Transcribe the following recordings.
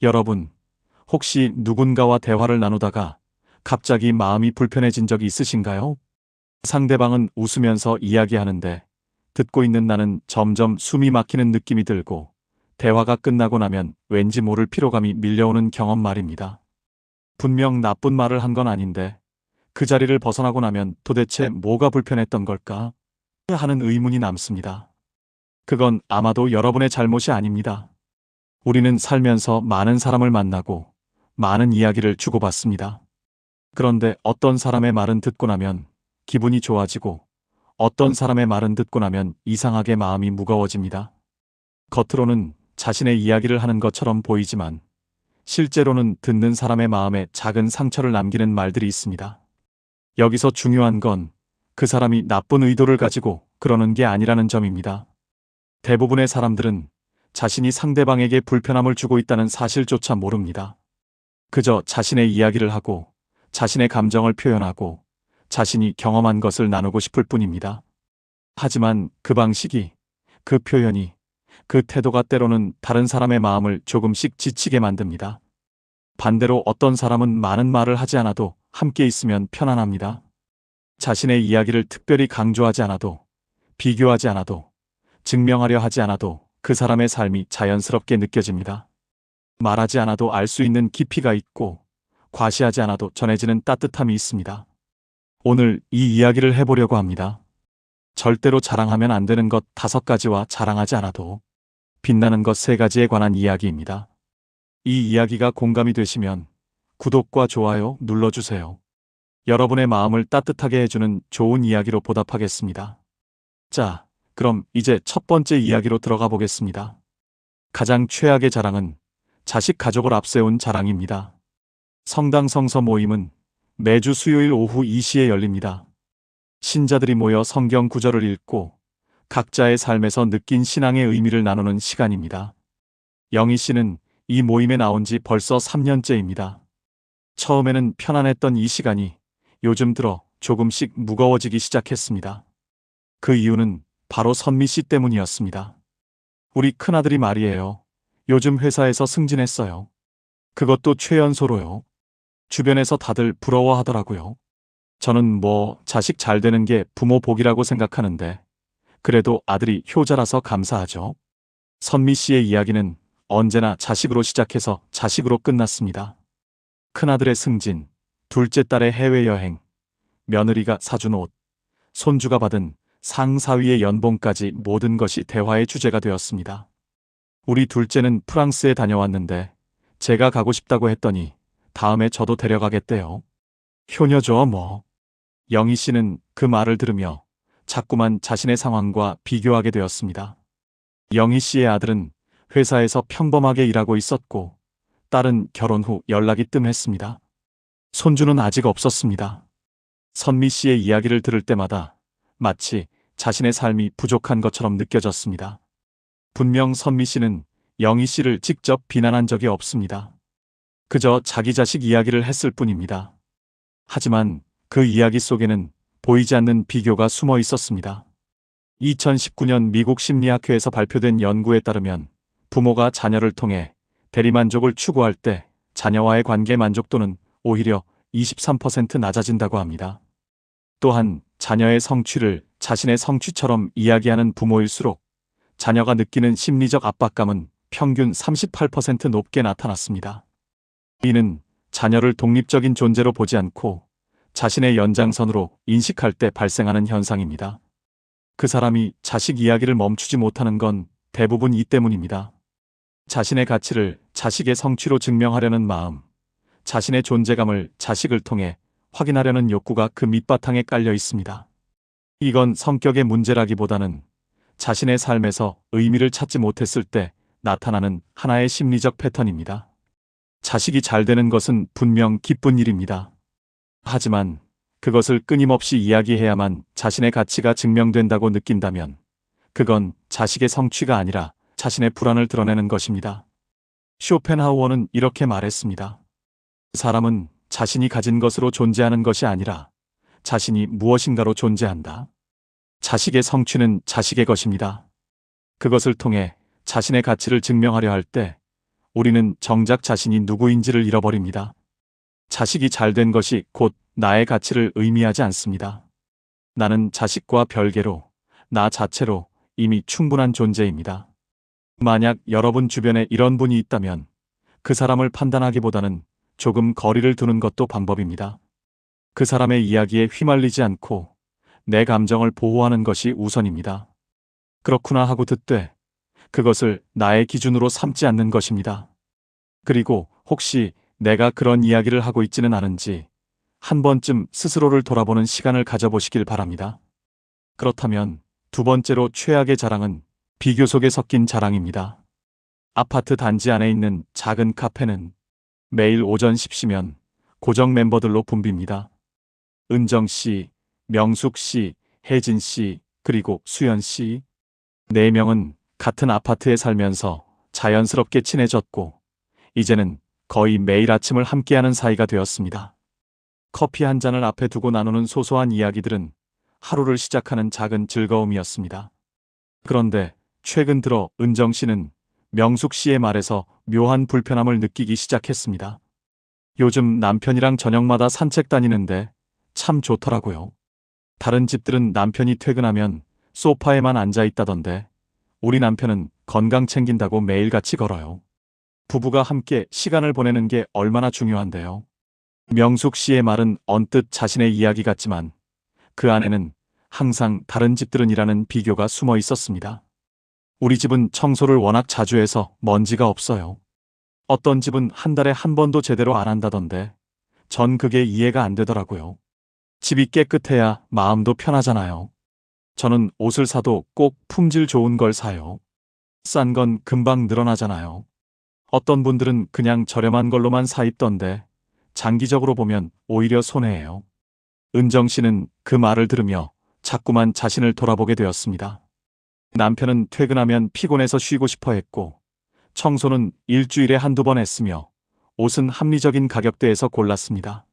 여러분, 혹시 누군가와 대화를 나누다가 갑자기 마음이 불편해진 적이 있으신가요? 상대방은 웃으면서 이야기하는데 듣고 있는 나는 점점 숨이 막히는 느낌이 들고 대화가 끝나고 나면 왠지 모를 피로감이 밀려오는 경험 말입니다. 분명 나쁜 말을 한 건 아닌데 그 자리를 벗어나고 나면 도대체 뭐가 불편했던 걸까? 하는 의문이 남습니다. 그건 아마도 여러분의 잘못이 아닙니다. 우리는 살면서 많은 사람을 만나고 많은 이야기를 주고받습니다. 그런데 어떤 사람의 말은 듣고 나면 기분이 좋아지고 어떤 사람의 말은 듣고 나면 이상하게 마음이 무거워집니다. 겉으로는 자신의 이야기를 하는 것처럼 보이지만 실제로는 듣는 사람의 마음에 작은 상처를 남기는 말들이 있습니다. 여기서 중요한 건 그 사람이 나쁜 의도를 가지고 그러는 게 아니라는 점입니다. 대부분의 사람들은 자신이 상대방에게 불편함을 주고 있다는 사실조차 모릅니다. 그저 자신의 이야기를 하고 자신의 감정을 표현하고 자신이 경험한 것을 나누고 싶을 뿐입니다. 하지만 그 방식이, 그 표현이, 그 태도가 때로는 다른 사람의 마음을 조금씩 지치게 만듭니다. 반대로 어떤 사람은 많은 말을 하지 않아도 함께 있으면 편안합니다. 자신의 이야기를 특별히 강조하지 않아도, 비교하지 않아도, 증명하려 하지 않아도 그 사람의 삶이 자연스럽게 느껴집니다. 말하지 않아도 알 수 있는 깊이가 있고 과시하지 않아도 전해지는 따뜻함이 있습니다. 오늘 이 이야기를 해보려고 합니다. 절대로 자랑하면 안 되는 것 5가지와 자랑하지 않아도 빛나는 것 3가지에 관한 이야기입니다. 이 이야기가 공감이 되시면 구독과 좋아요 눌러주세요. 여러분의 마음을 따뜻하게 해주는 좋은 이야기로 보답하겠습니다. 자, 그럼 이제 첫 번째 이야기로 들어가 보겠습니다. 가장 최악의 자랑은 자식 가족을 앞세운 자랑입니다. 성당 성서 모임은 매주 수요일 오후 2시에 열립니다. 신자들이 모여 성경 구절을 읽고 각자의 삶에서 느낀 신앙의 의미를 나누는 시간입니다. 영희 씨는 이 모임에 나온 지 벌써 3년째입니다. 처음에는 편안했던 이 시간이 요즘 들어 조금씩 무거워지기 시작했습니다. 그 이유는 바로 선미 씨 때문이었습니다. 우리 큰아들이 말이에요. 요즘 회사에서 승진했어요. 그것도 최연소로요. 주변에서 다들 부러워하더라고요. 저는 자식 잘 되는 게 부모 복이라고 생각하는데 그래도 아들이 효자라서 감사하죠. 선미 씨의 이야기는 언제나 자식으로 시작해서 자식으로 끝났습니다. 큰아들의 승진, 둘째 딸의 해외여행, 며느리가 사준 옷, 손주가 받은 상사위의 연봉까지 모든 것이 대화의 주제가 되었습니다. 우리 둘째는 프랑스에 다녀왔는데 제가 가고 싶다고 했더니 다음에 저도 데려가겠대요. 효녀죠 뭐. 영희 씨는 그 말을 들으며 자꾸만 자신의 상황과 비교하게 되었습니다. 영희 씨의 아들은 회사에서 평범하게 일하고 있었고 딸은 결혼 후 연락이 뜸했습니다. 손주는 아직 없었습니다. 선미 씨의 이야기를 들을 때마다 마치 자신의 삶이 부족한 것처럼 느껴졌습니다. 분명 선미 씨는 영희 씨를 직접 비난한 적이 없습니다. 그저 자기 자식 이야기를 했을 뿐입니다. 하지만 그 이야기 속에는 보이지 않는 비교가 숨어 있었습니다. 2019년 미국 심리학회에서 발표된 연구에 따르면 부모가 자녀를 통해 대리만족을 추구할 때 자녀와의 관계 만족도는 오히려 23% 낮아진다고 합니다. 또한 자녀의 성취를 자신의 성취처럼 이야기하는 부모일수록 자녀가 느끼는 심리적 압박감은 평균 38% 높게 나타났습니다. 이는 자녀를 독립적인 존재로 보지 않고 자신의 연장선으로 인식할 때 발생하는 현상입니다. 그 사람이 자식 이야기를 멈추지 못하는 건 대부분 이 때문입니다. 자신의 가치를 자식의 성취로 증명하려는 마음, 자신의 존재감을 자식을 통해 확인하려는 욕구가 그 밑바탕에 깔려 있습니다. 이건 성격의 문제라기보다는 자신의 삶에서 의미를 찾지 못했을 때 나타나는 하나의 심리적 패턴입니다. 자식이 잘 되는 것은 분명 기쁜 일입니다. 하지만 그것을 끊임없이 이야기해야만 자신의 가치가 증명된다고 느낀다면 그건 자식의 성취가 아니라 자신의 불안을 드러내는 것입니다. 쇼펜하우어는 이렇게 말했습니다. 사람은 자신이 가진 것으로 존재하는 것이 아니라 자신이 무엇인가로 존재한다. 자식의 성취는 자식의 것입니다. 그것을 통해 자신의 가치를 증명하려 할 때 우리는 정작 자신이 누구인지를 잃어버립니다. 자식이 잘된 것이 곧 나의 가치를 의미하지 않습니다. 나는 자식과 별개로, 나 자체로 이미 충분한 존재입니다. 만약 여러분 주변에 이런 분이 있다면 그 사람을 판단하기보다는 조금 거리를 두는 것도 방법입니다. 그 사람의 이야기에 휘말리지 않고 내 감정을 보호하는 것이 우선입니다. 그렇구나 하고 듣되 그것을 나의 기준으로 삼지 않는 것입니다. 그리고 혹시 내가 그런 이야기를 하고 있지는 않은지 한 번쯤 스스로를 돌아보는 시간을 가져보시길 바랍니다. 그렇다면 두 번째로 최악의 자랑은 비교 속에 섞인 자랑입니다. 아파트 단지 안에 있는 작은 카페는 매일 오전 10시면 고정 멤버들로 붐빕니다. 은정 씨, 명숙 씨, 혜진 씨, 그리고 수연 씨. 4명은 같은 아파트에 살면서 자연스럽게 친해졌고 이제는 거의 매일 아침을 함께하는 사이가 되었습니다. 커피 한 잔을 앞에 두고 나누는 소소한 이야기들은 하루를 시작하는 작은 즐거움이었습니다. 그런데 최근 들어 은정 씨는 명숙 씨의 말에서 묘한 불편함을 느끼기 시작했습니다. 요즘 남편이랑 저녁마다 산책 다니는데 참 좋더라고요. 다른 집들은 남편이 퇴근하면 소파에만 앉아 있다던데 우리 남편은 건강 챙긴다고 매일같이 걸어요. 부부가 함께 시간을 보내는 게 얼마나 중요한데요. 명숙 씨의 말은 언뜻 자신의 이야기 같지만 그 안에는 항상 다른 집들은이라는 비교가 숨어 있었습니다. 우리 집은 청소를 워낙 자주 해서 먼지가 없어요. 어떤 집은 한 달에 한 번도 제대로 안 한다던데 전 그게 이해가 안 되더라고요. 집이 깨끗해야 마음도 편하잖아요. 저는 옷을 사도 꼭 품질 좋은 걸 사요. 싼 건 금방 늘어나잖아요. 어떤 분들은 그냥 저렴한 걸로만 사 입던데 장기적으로 보면 오히려 손해예요. 은정 씨는 그 말을 들으며 자꾸만 자신을 돌아보게 되었습니다. 남편은 퇴근하면 피곤해서 쉬고 싶어 했고 청소는 일주일에 한두 번 했으며 옷은 합리적인 가격대에서 골랐습니다.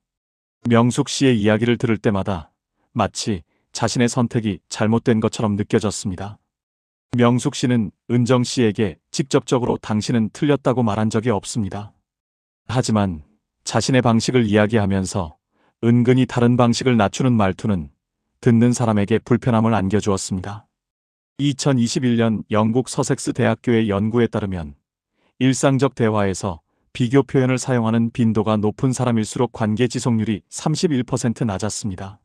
명숙 씨의 이야기를 들을 때마다 마치 자신의 선택이 잘못된 것처럼 느껴졌습니다. 명숙 씨는 은정 씨에게 직접적으로 당신은 틀렸다고 말한 적이 없습니다. 하지만 자신의 방식을 이야기하면서 은근히 다른 방식을 낮추는 말투는 듣는 사람에게 불편함을 안겨주었습니다. 2021년 영국 서섹스 대학교의 연구에 따르면 일상적 대화에서 비교 표현을 사용하는 빈도가 높은 사람일수록 관계 지속률이 31% 낮았습니다.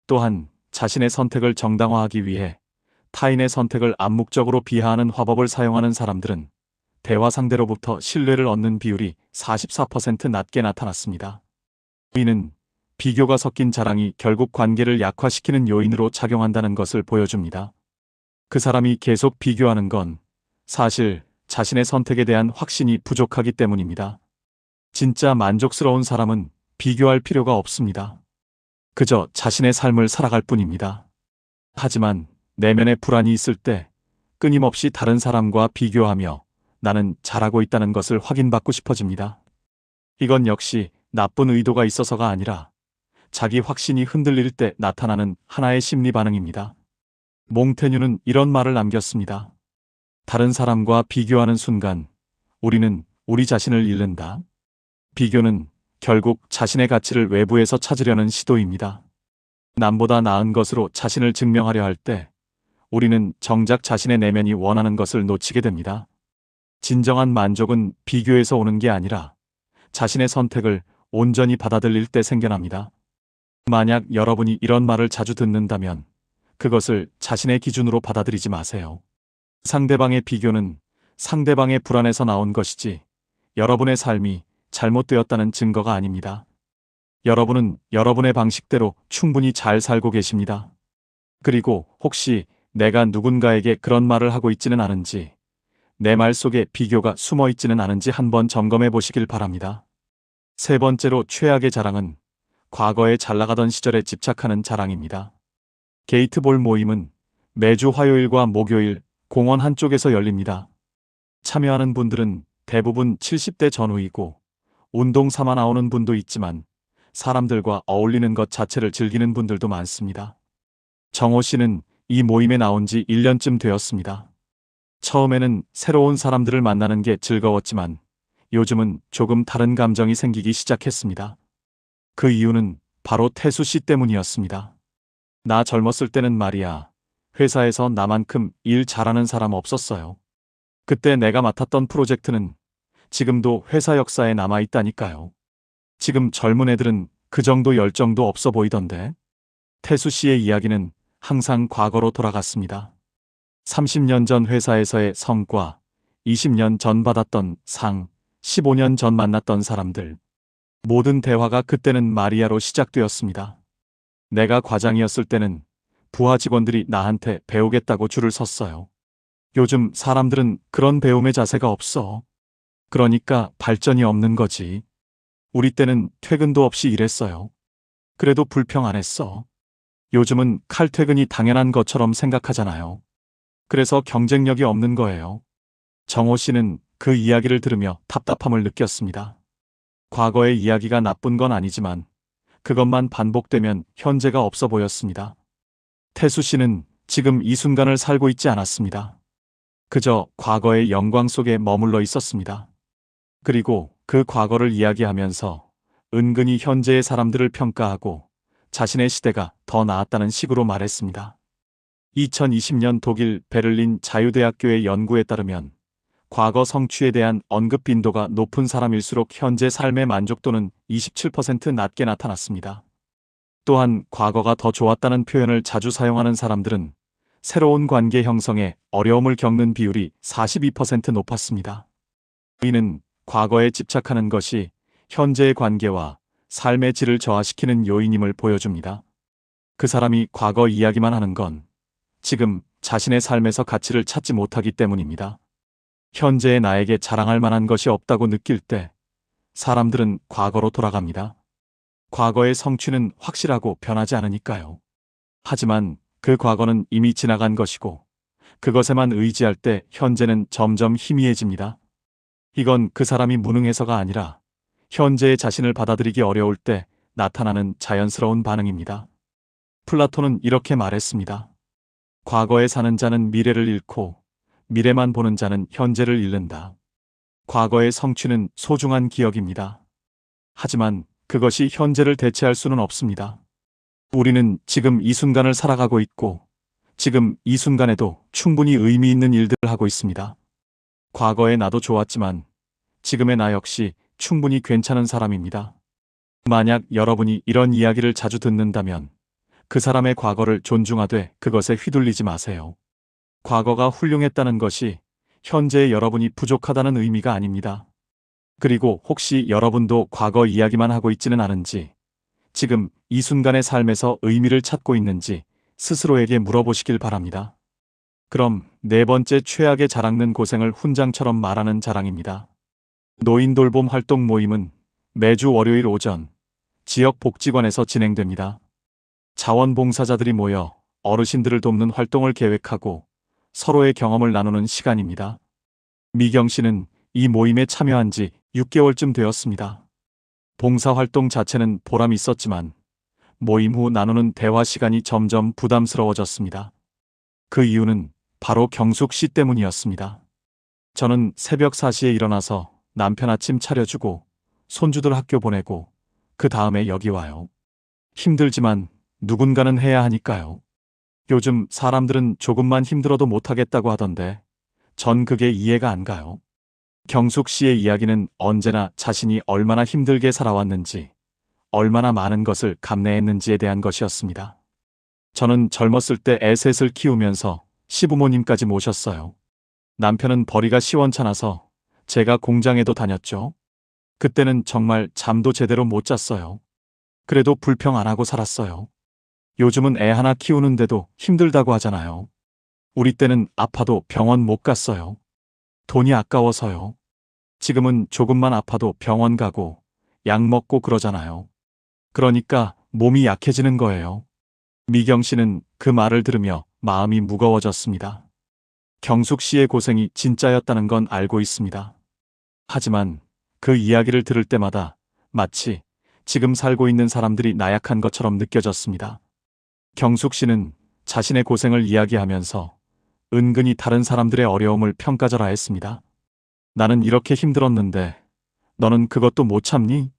또한 자신의 선택을 정당화하기 위해 타인의 선택을 암묵적으로 비하하는 화법을 사용하는 사람들은 대화 상대로부터 신뢰를 얻는 비율이 44% 낮게 나타났습니다. 이는 비교가 섞인 자랑이 결국 관계를 약화시키는 요인으로 작용한다는 것을 보여줍니다. 그 사람이 계속 비교하는 건 사실 자신의 선택에 대한 확신이 부족하기 때문입니다. 진짜 만족스러운 사람은 비교할 필요가 없습니다. 그저 자신의 삶을 살아갈 뿐입니다. 하지만 내면에 불안이 있을 때 끊임없이 다른 사람과 비교하며 나는 잘하고 있다는 것을 확인받고 싶어집니다. 이건 역시 나쁜 의도가 있어서가 아니라 자기 확신이 흔들릴 때 나타나는 하나의 심리 반응입니다. 몽테뉴는 이런 말을 남겼습니다. 다른 사람과 비교하는 순간 우리는 우리 자신을 잃는다. 비교는 결국 자신의 가치를 외부에서 찾으려는 시도입니다. 남보다 나은 것으로 자신을 증명하려 할 때 우리는 정작 자신의 내면이 원하는 것을 놓치게 됩니다. 진정한 만족은 비교에서 오는 게 아니라 자신의 선택을 온전히 받아들일 때 생겨납니다. 만약 여러분이 이런 말을 자주 듣는다면 그것을 자신의 기준으로 받아들이지 마세요. 상대방의 비교는 상대방의 불안에서 나온 것이지 여러분의 삶이 잘못되었다는 증거가 아닙니다. 여러분은 여러분의 방식대로 충분히 잘 살고 계십니다. 그리고 혹시 내가 누군가에게 그런 말을 하고 있지는 않은지, 내 말 속에 비교가 숨어 있지는 않은지 한번 점검해 보시길 바랍니다. 세 번째로 최악의 자랑은 과거에 잘나가던 시절에 집착하는 자랑입니다. 게이트볼 모임은 매주 화요일과 목요일 공원 한쪽에서 열립니다. 참여하는 분들은 대부분 70대 전후이고 운동 삼아 나오는 분도 있지만 사람들과 어울리는 것 자체를 즐기는 분들도 많습니다. 정호 씨는 이 모임에 나온 지 1년쯤 되었습니다. 처음에는 새로운 사람들을 만나는 게 즐거웠지만 요즘은 조금 다른 감정이 생기기 시작했습니다. 그 이유는 바로 태수 씨 때문이었습니다. 나 젊었을 때는 말이야, 회사에서 나만큼 일 잘하는 사람 없었어요. 그때 내가 맡았던 프로젝트는 지금도 회사 역사에 남아있다니까요. 지금 젊은 애들은 그 정도 열정도 없어 보이던데. 태수 씨의 이야기는 항상 과거로 돌아갔습니다. 30년 전 회사에서의 성과, 20년 전 받았던 상, 15년 전 만났던 사람들. 모든 대화가 그때는 마리아로 시작되었습니다. 내가 과장이었을 때는 부하 직원들이 나한테 배우겠다고 줄을 섰어요. 요즘 사람들은 그런 배움의 자세가 없어. 그러니까 발전이 없는 거지. 우리 때는 퇴근도 없이 일했어요. 그래도 불평 안 했어. 요즘은 칼퇴근이 당연한 것처럼 생각하잖아요. 그래서 경쟁력이 없는 거예요. 정호 씨는 그 이야기를 들으며 답답함을 느꼈습니다. 과거의 이야기가 나쁜 건 아니지만 그것만 반복되면 현재가 없어 보였습니다. 태수 씨는 지금 이 순간을 살고 있지 않았습니다. 그저 과거의 영광 속에 머물러 있었습니다. 그리고 그 과거를 이야기하면서 은근히 현재의 사람들을 평가하고 자신의 시대가 더 나았다는 식으로 말했습니다. 2020년 독일 베를린 자유대학교의 연구에 따르면 과거 성취에 대한 언급 빈도가 높은 사람일수록 현재 삶의 만족도는 27% 낮게 나타났습니다. 또한 과거가 더 좋았다는 표현을 자주 사용하는 사람들은 새로운 관계 형성에 어려움을 겪는 비율이 42% 높았습니다. 이는 과거에 집착하는 것이 현재의 관계와 삶의 질을 저하시키는 요인임을 보여줍니다. 그 사람이 과거 이야기만 하는 건 지금 자신의 삶에서 가치를 찾지 못하기 때문입니다. 현재의 나에게 자랑할 만한 것이 없다고 느낄 때 사람들은 과거로 돌아갑니다. 과거의 성취는 확실하고 변하지 않으니까요. 하지만 그 과거는 이미 지나간 것이고 그것에만 의지할 때 현재는 점점 희미해집니다. 이건 그 사람이 무능해서가 아니라 현재의 자신을 받아들이기 어려울 때 나타나는 자연스러운 반응입니다. 플라톤은 이렇게 말했습니다. 과거에 사는 자는 미래를 잃고 미래만 보는 자는 현재를 잃는다. 과거의 성취는 소중한 기억입니다. 하지만 그것이 현재를 대체할 수는 없습니다. 우리는 지금 이 순간을 살아가고 있고 지금 이 순간에도 충분히 의미 있는 일들을 하고 있습니다. 과거의 나도 좋았지만 지금의 나 역시 충분히 괜찮은 사람입니다. 만약 여러분이 이런 이야기를 자주 듣는다면 그 사람의 과거를 존중하되 그것에 휘둘리지 마세요. 과거가 훌륭했다는 것이 현재의 여러분이 부족하다는 의미가 아닙니다. 그리고 혹시 여러분도 과거 이야기만 하고 있지는 않은지, 지금 이 순간의 삶에서 의미를 찾고 있는지 스스로에게 물어보시길 바랍니다. 그럼 네 번째 최악의 자랑는 고생을 훈장처럼 말하는 자랑입니다. 노인 돌봄 활동 모임은 매주 월요일 오전 지역 복지관에서 진행됩니다. 자원봉사자들이 모여 어르신들을 돕는 활동을 계획하고 서로의 경험을 나누는 시간입니다. 미경 씨는 이 모임에 참여한 지 6개월쯤 되었습니다. 봉사활동 자체는 보람이 있었지만 모임 후 나누는 대화 시간이 점점 부담스러워졌습니다. 그 이유는 바로 경숙 씨 때문이었습니다. 저는 새벽 4시에 일어나서 남편 아침 차려주고 손주들 학교 보내고 그 다음에 여기 와요. 힘들지만 누군가는 해야 하니까요. 요즘 사람들은 조금만 힘들어도 못하겠다고 하던데 전 그게 이해가 안 가요. 경숙 씨의 이야기는 언제나 자신이 얼마나 힘들게 살아왔는지, 얼마나 많은 것을 감내했는지에 대한 것이었습니다. 저는 젊었을 때 애 셋을 키우면서 시부모님까지 모셨어요. 남편은 벌이가 시원찮아서 제가 공장에도 다녔죠. 그때는 정말 잠도 제대로 못 잤어요. 그래도 불평 안 하고 살았어요. 요즘은 애 하나 키우는데도 힘들다고 하잖아요. 우리 때는 아파도 병원 못 갔어요. 돈이 아까워서요. 지금은 조금만 아파도 병원 가고 약 먹고 그러잖아요. 그러니까 몸이 약해지는 거예요. 미경 씨는 그 말을 들으며 마음이 무거워졌습니다. 경숙 씨의 고생이 진짜였다는 건 알고 있습니다. 하지만 그 이야기를 들을 때마다 마치 지금 살고 있는 사람들이 나약한 것처럼 느껴졌습니다. 경숙 씨는 자신의 고생을 이야기하면서 은근히 다른 사람들의 어려움을 평가절하했습니다. 나는 이렇게 힘들었는데 너는 그것도 못 참니?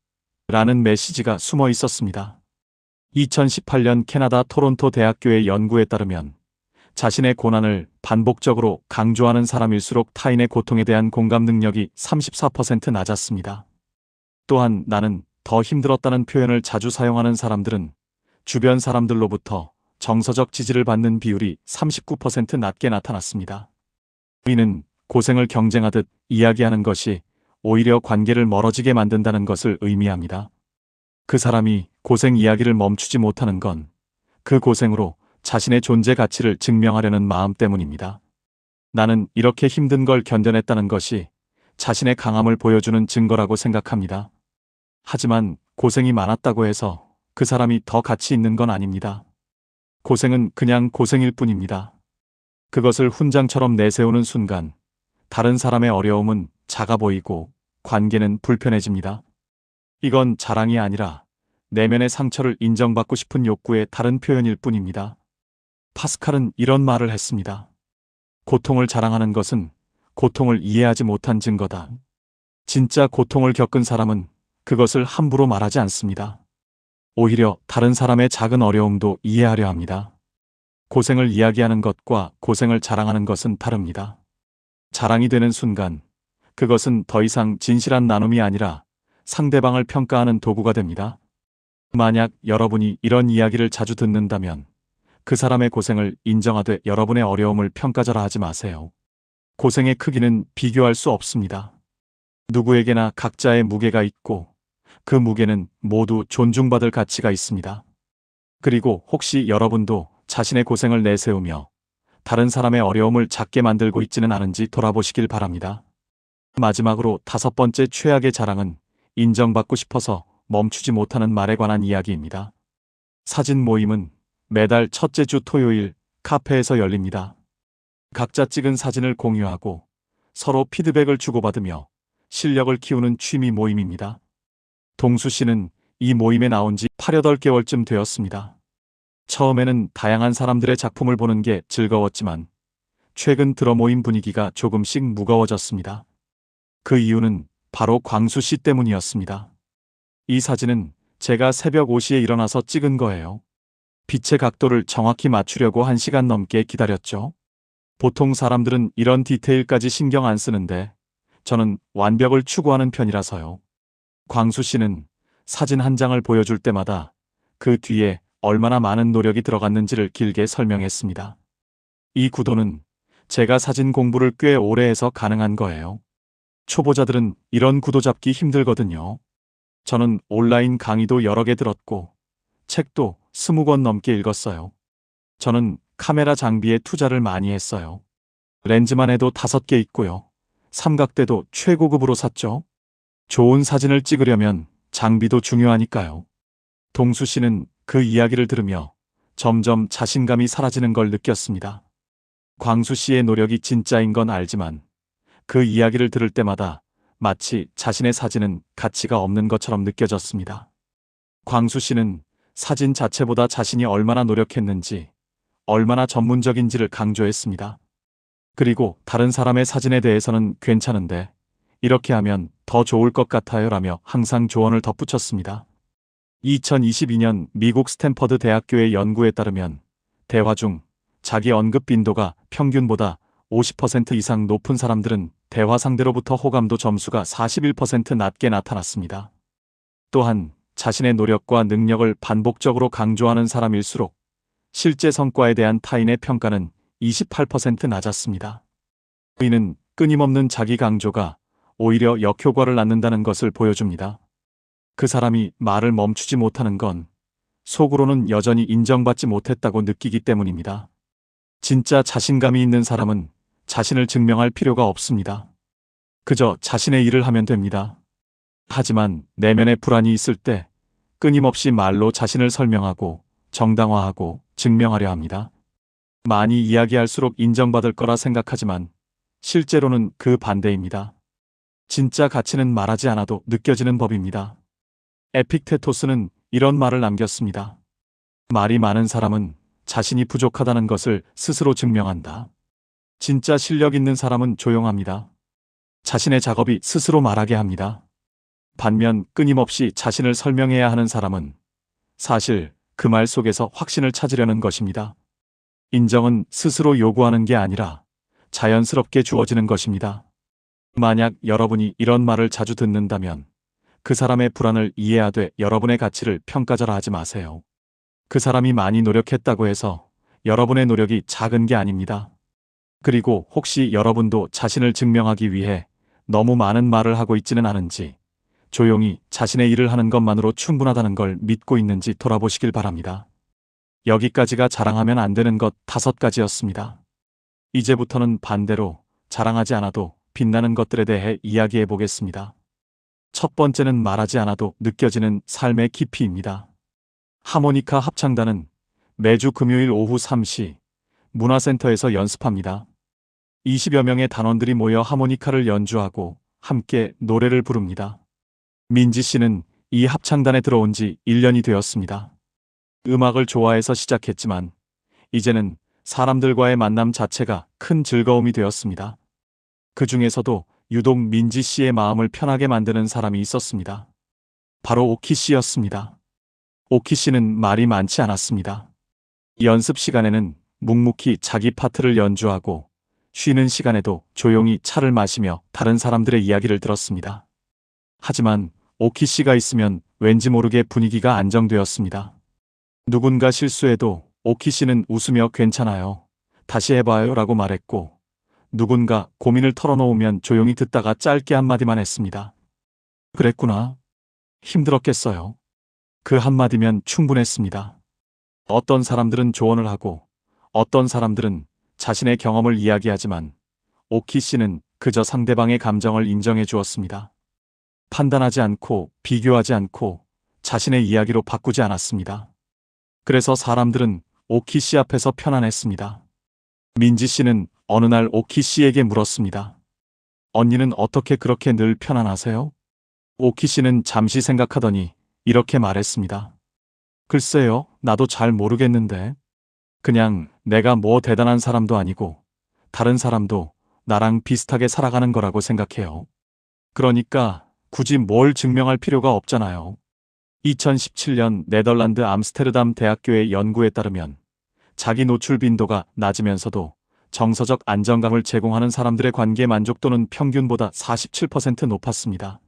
라는 메시지가 숨어 있었습니다. 2018년 캐나다 토론토 대학교의 연구에 따르면 자신의 고난을 반복적으로 강조하는 사람일수록 타인의 고통에 대한 공감 능력이 34% 낮았습니다. 또한 나는 더 힘들었다는 표현을 자주 사용하는 사람들은 주변 사람들로부터 정서적 지지를 받는 비율이 39% 낮게 나타났습니다. 이는 고생을 경쟁하듯 이야기하는 것이 오히려 관계를 멀어지게 만든다는 것을 의미합니다. 그 사람이 고생 이야기를 멈추지 못하는 건 그 고생으로 자신의 존재 가치를 증명하려는 마음 때문입니다. 나는 이렇게 힘든 걸 견뎌냈다는 것이 자신의 강함을 보여주는 증거라고 생각합니다. 하지만 고생이 많았다고 해서 그 사람이 더 가치 있는 건 아닙니다. 고생은 그냥 고생일 뿐입니다. 그것을 훈장처럼 내세우는 순간 다른 사람의 어려움은 작아 보이고 관계는 불편해집니다. 이건 자랑이 아니라 내면의 상처를 인정받고 싶은 욕구의 다른 표현일 뿐입니다. 파스칼은 이런 말을 했습니다. 고통을 자랑하는 것은 고통을 이해하지 못한 증거다. 진짜 고통을 겪은 사람은 그것을 함부로 말하지 않습니다. 오히려 다른 사람의 작은 어려움도 이해하려 합니다. 고생을 이야기하는 것과 고생을 자랑하는 것은 다릅니다. 자랑이 되는 순간 그것은 더 이상 진실한 나눔이 아니라 상대방을 평가하는 도구가 됩니다. 만약 여러분이 이런 이야기를 자주 듣는다면 그 사람의 고생을 인정하되 여러분의 어려움을 평가절하 하지 마세요. 고생의 크기는 비교할 수 없습니다. 누구에게나 각자의 무게가 있고 그 무게는 모두 존중받을 가치가 있습니다. 그리고 혹시 여러분도 자신의 고생을 내세우며 다른 사람의 어려움을 작게 만들고 있지는 않은지 돌아보시길 바랍니다. 마지막으로 5번째 최악의 자랑은 인정받고 싶어서 멈추지 못하는 말에 관한 이야기입니다. 사진 모임은 매달 첫째 주 토요일 카페에서 열립니다. 각자 찍은 사진을 공유하고 서로 피드백을 주고받으며 실력을 키우는 취미 모임입니다. 동수 씨는 이 모임에 나온 지 8, 8개월쯤 되었습니다. 처음에는 다양한 사람들의 작품을 보는 게 즐거웠지만 최근 들어 모임 분위기가 조금씩 무거워졌습니다. 그 이유는 바로 광수 씨 때문이었습니다. 이 사진은 제가 새벽 5시에 일어나서 찍은 거예요. 빛의 각도를 정확히 맞추려고 1시간 넘게 기다렸죠. 보통 사람들은 이런 디테일까지 신경 안 쓰는데 저는 완벽을 추구하는 편이라서요. 광수 씨는 사진 한 장을 보여줄 때마다 그 뒤에 얼마나 많은 노력이 들어갔는지를 길게 설명했습니다. 이 구도는 제가 사진 공부를 꽤 오래 해서 가능한 거예요. 초보자들은 이런 구도 잡기 힘들거든요. 저는 온라인 강의도 여러 개 들었고 책도 20권 넘게 읽었어요. 저는 카메라 장비에 투자를 많이 했어요. 렌즈만 해도 5개 있고요. 삼각대도 최고급으로 샀죠. 좋은 사진을 찍으려면 장비도 중요하니까요. 동수 씨는 그 이야기를 들으며 점점 자신감이 사라지는 걸 느꼈습니다. 광수 씨의 노력이 진짜인 건 알지만 그 이야기를 들을 때마다 마치 자신의 사진은 가치가 없는 것처럼 느껴졌습니다. 광수 씨는 사진 자체보다 자신이 얼마나 노력했는지, 얼마나 전문적인지를 강조했습니다. 그리고 다른 사람의 사진에 대해서는 괜찮은데 이렇게 하면 더 좋을 것 같아요 라며 항상 조언을 덧붙였습니다. 2022년 미국 스탠퍼드 대학교의 연구에 따르면 대화 중 자기 언급 빈도가 평균보다 50% 이상 높은 사람들은 대화 상대로부터 호감도 점수가 41% 낮게 나타났습니다. 또한 자신의 노력과 능력을 반복적으로 강조하는 사람일수록 실제 성과에 대한 타인의 평가는 28% 낮았습니다. 이는 끊임없는 자기 강조가 오히려 역효과를 낳는다는 것을 보여줍니다. 그 사람이 말을 멈추지 못하는 건 속으로는 여전히 인정받지 못했다고 느끼기 때문입니다. 진짜 자신감이 있는 사람은 자신을 증명할 필요가 없습니다. 그저 자신의 일을 하면 됩니다. 하지만 내면에 불안이 있을 때 끊임없이 말로 자신을 설명하고 정당화하고 증명하려 합니다. 많이 이야기할수록 인정받을 거라 생각하지만 실제로는 그 반대입니다. 진짜 가치는 말하지 않아도 느껴지는 법입니다. 에픽테토스는 이런 말을 남겼습니다. 말이 많은 사람은 자신이 부족하다는 것을 스스로 증명한다. 진짜 실력 있는 사람은 조용합니다. 자신의 작업이 스스로 말하게 합니다. 반면 끊임없이 자신을 설명해야 하는 사람은 사실 그 말 속에서 확신을 찾으려는 것입니다. 인정은 스스로 요구하는 게 아니라 자연스럽게 주어지는 것입니다. 만약 여러분이 이런 말을 자주 듣는다면 그 사람의 불안을 이해하되 여러분의 가치를 평가절하 하지 마세요. 그 사람이 많이 노력했다고 해서 여러분의 노력이 작은 게 아닙니다. 그리고 혹시 여러분도 자신을 증명하기 위해 너무 많은 말을 하고 있지는 않은지, 조용히 자신의 일을 하는 것만으로 충분하다는 걸 믿고 있는지 돌아보시길 바랍니다. 여기까지가 자랑하면 안 되는 것 5가지였습니다. 이제부터는 반대로 자랑하지 않아도 빛나는 것들에 대해 이야기해 보겠습니다. 첫 번째는 말하지 않아도 느껴지는 삶의 깊이입니다. 하모니카 합창단은 매주 금요일 오후 3시 문화센터에서 연습합니다. 20여 명의 단원들이 모여 하모니카를 연주하고 함께 노래를 부릅니다. 민지 씨는 이 합창단에 들어온 지 1년이 되었습니다. 음악을 좋아해서 시작했지만 이제는 사람들과의 만남 자체가 큰 즐거움이 되었습니다. 그 중에서도 유독 민지 씨의 마음을 편하게 만드는 사람이 있었습니다. 바로 오키 씨였습니다. 오키 씨는 말이 많지 않았습니다. 연습 시간에는 묵묵히 자기 파트를 연주하고 쉬는 시간에도 조용히 차를 마시며 다른 사람들의 이야기를 들었습니다. 하지만 오키 씨가 있으면 왠지 모르게 분위기가 안정되었습니다. 누군가 실수해도 오키 씨는 웃으며 괜찮아요, 다시 해봐요 라고 말했고, 누군가 고민을 털어놓으면 조용히 듣다가 짧게 한마디만 했습니다. 그랬구나. 힘들었겠어요. 그 한마디면 충분했습니다. 어떤 사람들은 조언을 하고 어떤 사람들은 자신의 경험을 이야기하지만 오키 씨는 그저 상대방의 감정을 인정해 주었습니다. 판단하지 않고 비교하지 않고 자신의 이야기로 바꾸지 않았습니다. 그래서 사람들은 오키 씨 앞에서 편안했습니다. 민지 씨는 어느 날 오키 씨에게 물었습니다. 언니는 어떻게 그렇게 늘 편안하세요? 오키 씨는 잠시 생각하더니 이렇게 말했습니다. 글쎄요, 나도 잘 모르겠는데. 그냥 내가 뭐 대단한 사람도 아니고 다른 사람도 나랑 비슷하게 살아가는 거라고 생각해요. 그러니까 굳이 뭘 증명할 필요가 없잖아요. 2017년 네덜란드 암스테르담 대학교의 연구에 따르면 자기 노출 빈도가 낮으면서도 정서적 안정감을 제공하는 사람들의 관계 만족도는 평균보다 47% 높았습니다.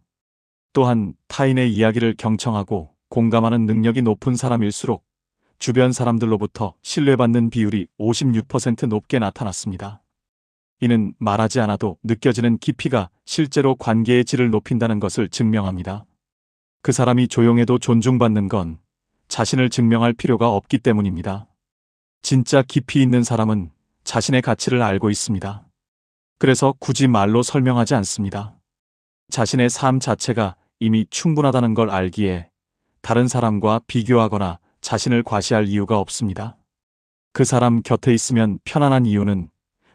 또한 타인의 이야기를 경청하고 공감하는 능력이 높은 사람일수록 주변 사람들로부터 신뢰받는 비율이 56% 높게 나타났습니다. 이는 말하지 않아도 느껴지는 깊이가 실제로 관계의 질을 높인다는 것을 증명합니다. 그 사람이 조용해도 존중받는 건 자신을 증명할 필요가 없기 때문입니다. 진짜 깊이 있는 사람은 자신의 가치를 알고 있습니다. 그래서 굳이 말로 설명하지 않습니다. 자신의 삶 자체가 이미 충분하다는 걸 알기에 다른 사람과 비교하거나 자신을 과시할 이유가 없습니다. 그 사람 곁에 있으면 편안한 이유는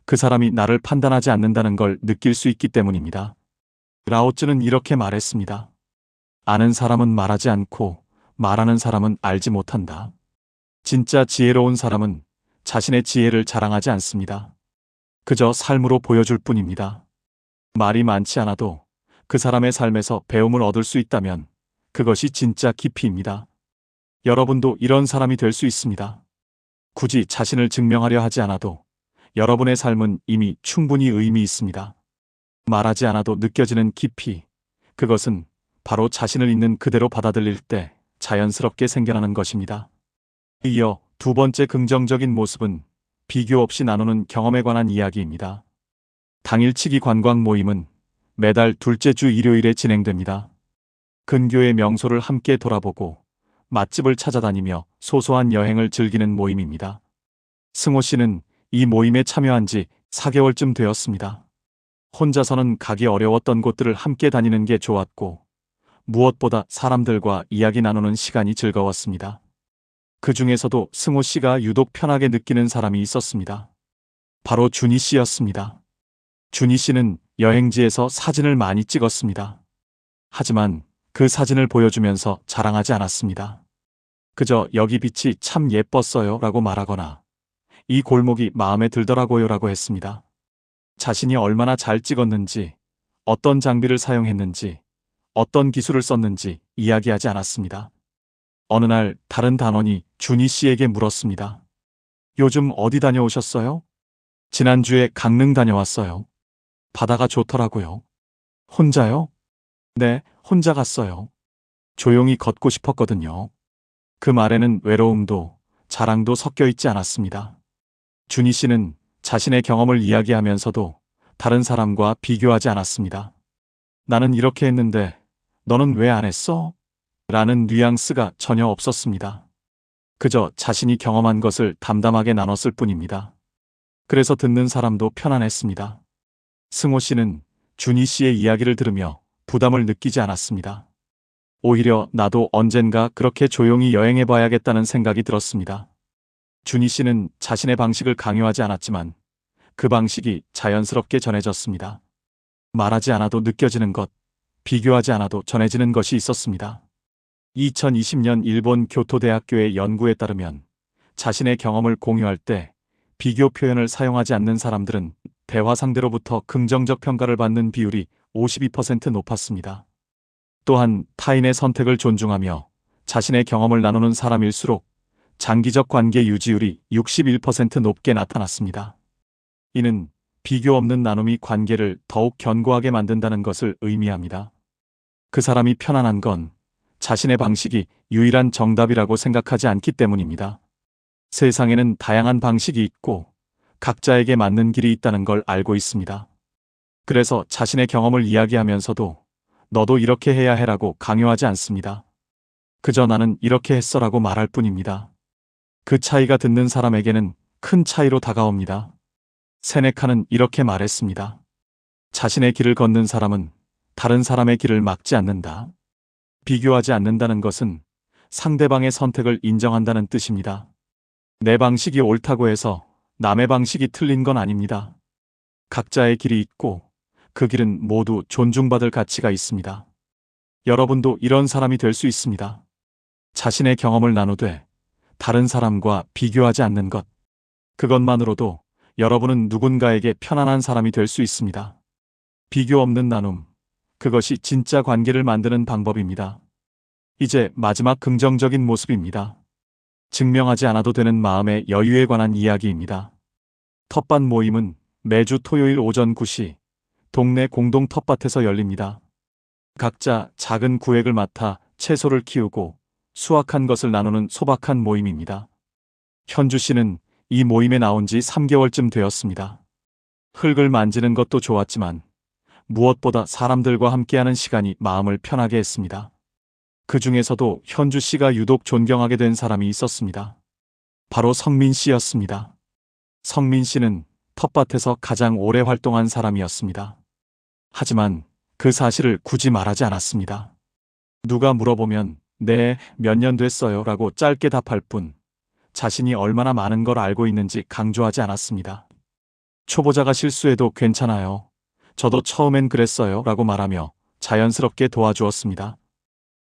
그 사람이 나를 판단하지 않는다는 걸 느낄 수 있기 때문입니다. 라오츠는 이렇게 말했습니다. 아는 사람은 말하지 않고 말하는 사람은 알지 못한다. 진짜 지혜로운 사람은 자신의 지혜를 자랑하지 않습니다. 그저 삶으로 보여줄 뿐입니다. 말이 많지 않아도 그 사람의 삶에서 배움을 얻을 수 있다면 그것이 진짜 깊이입니다. 여러분도 이런 사람이 될 수 있습니다. 굳이 자신을 증명하려 하지 않아도 여러분의 삶은 이미 충분히 의미 있습니다. 말하지 않아도 느껴지는 깊이, 그것은 바로 자신을 있는 그대로 받아들일 때 자연스럽게 생겨나는 것입니다. 이어 두 번째 긍정적인 모습은 비교 없이 나누는 경험에 관한 이야기입니다. 당일치기 관광 모임은 매달 둘째 주 일요일에 진행됩니다. 근교의 명소를 함께 돌아보고 맛집을 찾아다니며 소소한 여행을 즐기는 모임입니다. 승호 씨는 이 모임에 참여한 지 4개월쯤 되었습니다. 혼자서는 가기 어려웠던 곳들을 함께 다니는 게 좋았고 무엇보다 사람들과 이야기 나누는 시간이 즐거웠습니다. 그 중에서도 승호 씨가 유독 편하게 느끼는 사람이 있었습니다. 바로 준희 씨였습니다. 준희 씨는 여행지에서 사진을 많이 찍었습니다. 하지만 그 사진을 보여주면서 자랑하지 않았습니다. 그저 여기 빛이 참 예뻤어요 라고 말하거나 이 골목이 마음에 들더라고요 라고 했습니다. 자신이 얼마나 잘 찍었는지, 어떤 장비를 사용했는지, 어떤 기술을 썼는지 이야기하지 않았습니다. 어느 날 다른 단원이 준희 씨에게 물었습니다. 요즘 어디 다녀오셨어요? 지난주에 강릉 다녀왔어요. 바다가 좋더라고요. 혼자요? 네, 혼자 갔어요. 조용히 걷고 싶었거든요. 그 말에는 외로움도 자랑도 섞여 있지 않았습니다. 준희 씨는 자신의 경험을 이야기하면서도 다른 사람과 비교하지 않았습니다. 나는 이렇게 했는데 너는 왜 안 했어? 라는 뉘앙스가 전혀 없었습니다. 그저 자신이 경험한 것을 담담하게 나눴을 뿐입니다. 그래서 듣는 사람도 편안했습니다. 승호 씨는 준희 씨의 이야기를 들으며 부담을 느끼지 않았습니다. 오히려 나도 언젠가 그렇게 조용히 여행해 봐야겠다는 생각이 들었습니다. 준희 씨는 자신의 방식을 강요하지 않았지만 그 방식이 자연스럽게 전해졌습니다. 말하지 않아도 느껴지는 것, 비교하지 않아도 전해지는 것이 있었습니다. 2020년 일본 교토대학교의 연구에 따르면 자신의 경험을 공유할 때 비교 표현을 사용하지 않는 사람들은 대화 상대로부터 긍정적 평가를 받는 비율이 52% 높았습니다. 또한 타인의 선택을 존중하며 자신의 경험을 나누는 사람일수록 장기적 관계 유지율이 61% 높게 나타났습니다. 이는 비교 없는 나눔이 관계를 더욱 견고하게 만든다는 것을 의미합니다. 그 사람이 편안한 건 자신의 방식이 유일한 정답이라고 생각하지 않기 때문입니다. 세상에는 다양한 방식이 있고 각자에게 맞는 길이 있다는 걸 알고 있습니다. 그래서 자신의 경험을 이야기하면서도 너도 이렇게 해야 해라고 강요하지 않습니다. 그저 나는 이렇게 했어라고 말할 뿐입니다. 그 차이가 듣는 사람에게는 큰 차이로 다가옵니다. 세네카는 이렇게 말했습니다. 자신의 길을 걷는 사람은 다른 사람의 길을 막지 않는다. 비교하지 않는다는 것은 상대방의 선택을 인정한다는 뜻입니다. 내 방식이 옳다고 해서 남의 방식이 틀린 건 아닙니다. 각자의 길이 있고 그 길은 모두 존중받을 가치가 있습니다. 여러분도 이런 사람이 될 수 있습니다. 자신의 경험을 나누되 다른 사람과 비교하지 않는 것. 그것만으로도 여러분은 누군가에게 편안한 사람이 될 수 있습니다. 비교 없는 나눔. 그것이 진짜 관계를 만드는 방법입니다. 이제 마지막 긍정적인 모습입니다. 증명하지 않아도 되는 마음의 여유에 관한 이야기입니다. 텃밭 모임은 매주 토요일 오전 9시 동네 공동 텃밭에서 열립니다. 각자 작은 구획을 맡아 채소를 키우고 수확한 것을 나누는 소박한 모임입니다. 현주 씨는 이 모임에 나온 지 3개월쯤 되었습니다. 흙을 만지는 것도 좋았지만 무엇보다 사람들과 함께하는 시간이 마음을 편하게 했습니다. 그 중에서도 현주 씨가 유독 존경하게 된 사람이 있었습니다. 바로 성민 씨였습니다. 성민 씨는 텃밭에서 가장 오래 활동한 사람이었습니다. 하지만 그 사실을 굳이 말하지 않았습니다. 누가 물어보면 네, 몇 년 됐어요 라고 짧게 답할 뿐 자신이 얼마나 많은 걸 알고 있는지 강조하지 않았습니다. 초보자가 실수해도 괜찮아요. 저도 처음엔 그랬어요 라고 말하며 자연스럽게 도와주었습니다.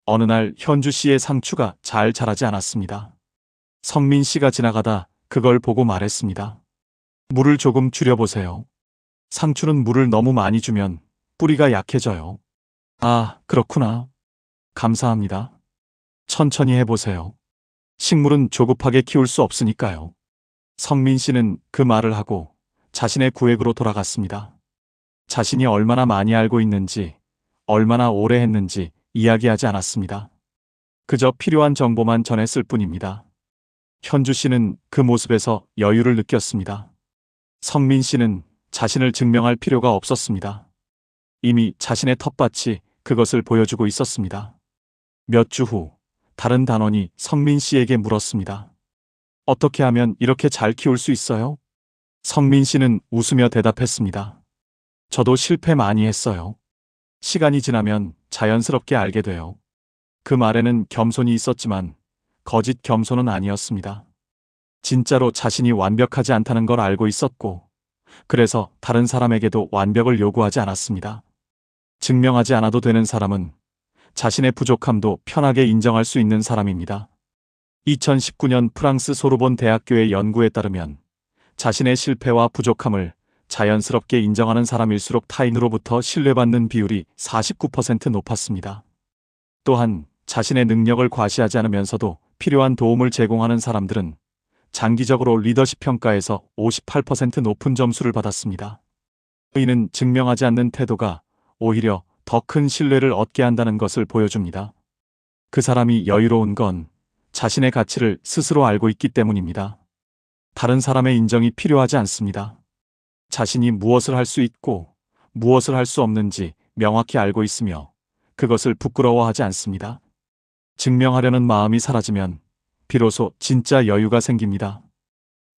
어느 날 현주 씨의 상추가 잘 자라지 않았습니다. 성민 씨가 지나가다 그걸 보고 말했습니다. 물을 조금 줄여보세요. 상추는 물을 너무 많이 주면 뿌리가 약해져요. 아, 그렇구나. 감사합니다. 천천히 해보세요. 식물은 조급하게 키울 수 없으니까요. 성민 씨는 그 말을 하고 자신의 구획으로 돌아갔습니다. 자신이 얼마나 많이 알고 있는지, 얼마나 오래 했는지 이야기하지 않았습니다. 그저 필요한 정보만 전했을 뿐입니다. 현주 씨는 그 모습에서 여유를 느꼈습니다. 성민 씨는 자신을 증명할 필요가 없었습니다. 이미 자신의 텃밭이 그것을 보여주고 있었습니다. 몇 주 후, 다른 단원이 성민 씨에게 물었습니다. 어떻게 하면 이렇게 잘 키울 수 있어요? 성민 씨는 웃으며 대답했습니다. 저도 실패 많이 했어요. 시간이 지나면 자연스럽게 알게 돼요. 그 말에는 겸손이 있었지만 거짓 겸손은 아니었습니다. 진짜로 자신이 완벽하지 않다는 걸 알고 있었고, 그래서 다른 사람에게도 완벽을 요구하지 않았습니다. 증명하지 않아도 되는 사람은 자신의 부족함도 편하게 인정할 수 있는 사람입니다. 2019년 프랑스 소르본 대학교의 연구에 따르면 자신의 실패와 부족함을 자연스럽게 인정하는 사람일수록 타인으로부터 신뢰받는 비율이 49% 높았습니다. 또한 자신의 능력을 과시하지 않으면서도 필요한 도움을 제공하는 사람들은 장기적으로 리더십 평가에서 58% 높은 점수를 받았습니다. 이는 증명하지 않는 태도가 오히려 더 큰 신뢰를 얻게 한다는 것을 보여줍니다. 그 사람이 여유로운 건 자신의 가치를 스스로 알고 있기 때문입니다. 다른 사람의 인정이 필요하지 않습니다. 자신이 무엇을 할 수 있고 무엇을 할 수 없는지 명확히 알고 있으며 그것을 부끄러워하지 않습니다. 증명하려는 마음이 사라지면 비로소 진짜 여유가 생깁니다.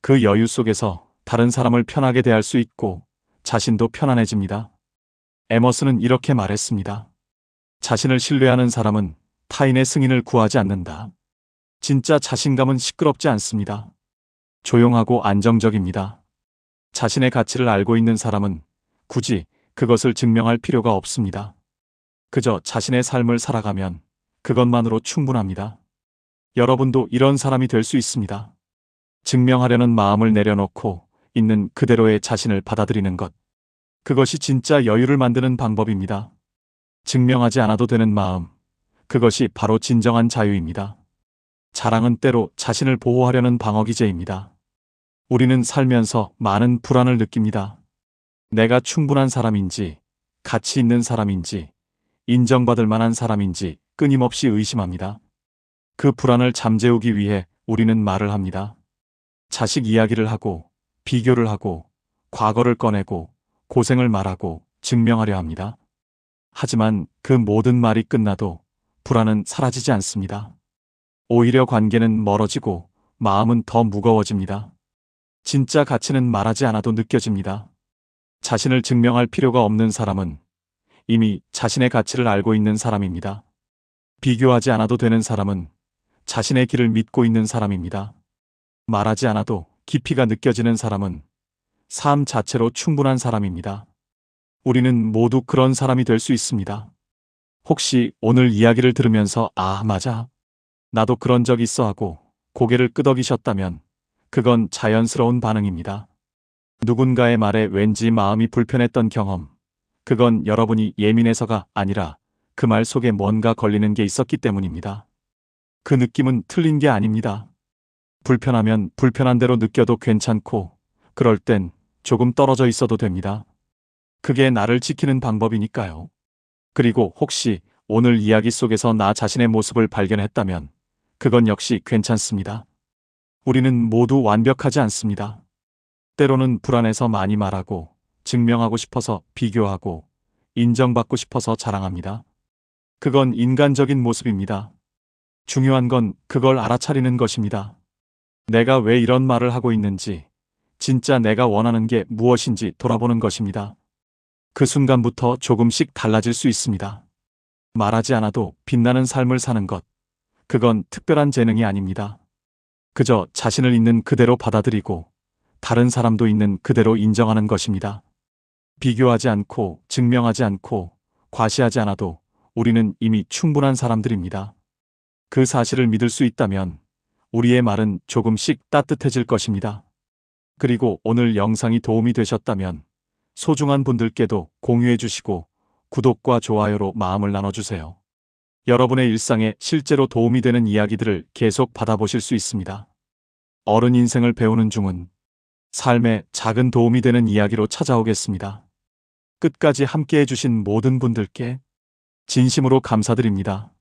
그 여유 속에서 다른 사람을 편하게 대할 수 있고 자신도 편안해집니다. 에머슨은 이렇게 말했습니다. 자신을 신뢰하는 사람은 타인의 승인을 구하지 않는다. 진짜 자신감은 시끄럽지 않습니다. 조용하고 안정적입니다. 자신의 가치를 알고 있는 사람은 굳이 그것을 증명할 필요가 없습니다. 그저 자신의 삶을 살아가면 그것만으로 충분합니다. 여러분도 이런 사람이 될 수 있습니다. 증명하려는 마음을 내려놓고 있는 그대로의 자신을 받아들이는 것. 그것이 진짜 여유를 만드는 방법입니다. 증명하지 않아도 되는 마음. 그것이 바로 진정한 자유입니다. 자랑은 때로 자신을 보호하려는 방어기제입니다. 우리는 살면서 많은 불안을 느낍니다. 내가 충분한 사람인지, 가치 있는 사람인지, 인정받을 만한 사람인지 끊임없이 의심합니다. 그 불안을 잠재우기 위해 우리는 말을 합니다. 자식 이야기를 하고, 비교를 하고, 과거를 꺼내고, 고생을 말하고 증명하려 합니다. 하지만 그 모든 말이 끝나도 불안은 사라지지 않습니다. 오히려 관계는 멀어지고 마음은 더 무거워집니다. 진짜 가치는 말하지 않아도 느껴집니다. 자신을 증명할 필요가 없는 사람은 이미 자신의 가치를 알고 있는 사람입니다. 비교하지 않아도 되는 사람은 자신의 길을 믿고 있는 사람입니다. 말하지 않아도 깊이가 느껴지는 사람은 삶 자체로 충분한 사람입니다. 우리는 모두 그런 사람이 될 수 있습니다. 혹시 오늘 이야기를 들으면서 아, 맞아. 나도 그런 적 있어 하고 고개를 끄덕이셨다면 그건 자연스러운 반응입니다. 누군가의 말에 왠지 마음이 불편했던 경험. 그건 여러분이 예민해서가 아니라 그 말 속에 뭔가 걸리는 게 있었기 때문입니다. 그 느낌은 틀린 게 아닙니다. 불편하면 불편한 대로 느껴도 괜찮고 그럴 땐 조금 떨어져 있어도 됩니다. 그게 나를 지키는 방법이니까요. 그리고 혹시 오늘 이야기 속에서 나 자신의 모습을 발견했다면 그건 역시 괜찮습니다. 우리는 모두 완벽하지 않습니다. 때로는 불안해서 많이 말하고 증명하고 싶어서 비교하고 인정받고 싶어서 자랑합니다. 그건 인간적인 모습입니다. 중요한 건 그걸 알아차리는 것입니다. 내가 왜 이런 말을 하고 있는지, 진짜 내가 원하는 게 무엇인지 돌아보는 것입니다. 그 순간부터 조금씩 달라질 수 있습니다. 말하지 않아도 빛나는 삶을 사는 것. 그건 특별한 재능이 아닙니다. 그저 자신을 있는 그대로 받아들이고 다른 사람도 있는 그대로 인정하는 것입니다. 비교하지 않고 증명하지 않고 과시하지 않아도 우리는 이미 충분한 사람들입니다. 그 사실을 믿을 수 있다면 우리의 말은 조금씩 따뜻해질 것입니다. 그리고 오늘 영상이 도움이 되셨다면 소중한 분들께도 공유해 주시고 구독과 좋아요로 마음을 나눠주세요. 여러분의 일상에 실제로 도움이 되는 이야기들을 계속 받아보실 수 있습니다. 어른 인생을 배우는 중은 삶에 작은 도움이 되는 이야기로 찾아오겠습니다. 끝까지 함께해 주신 모든 분들께 진심으로 감사드립니다.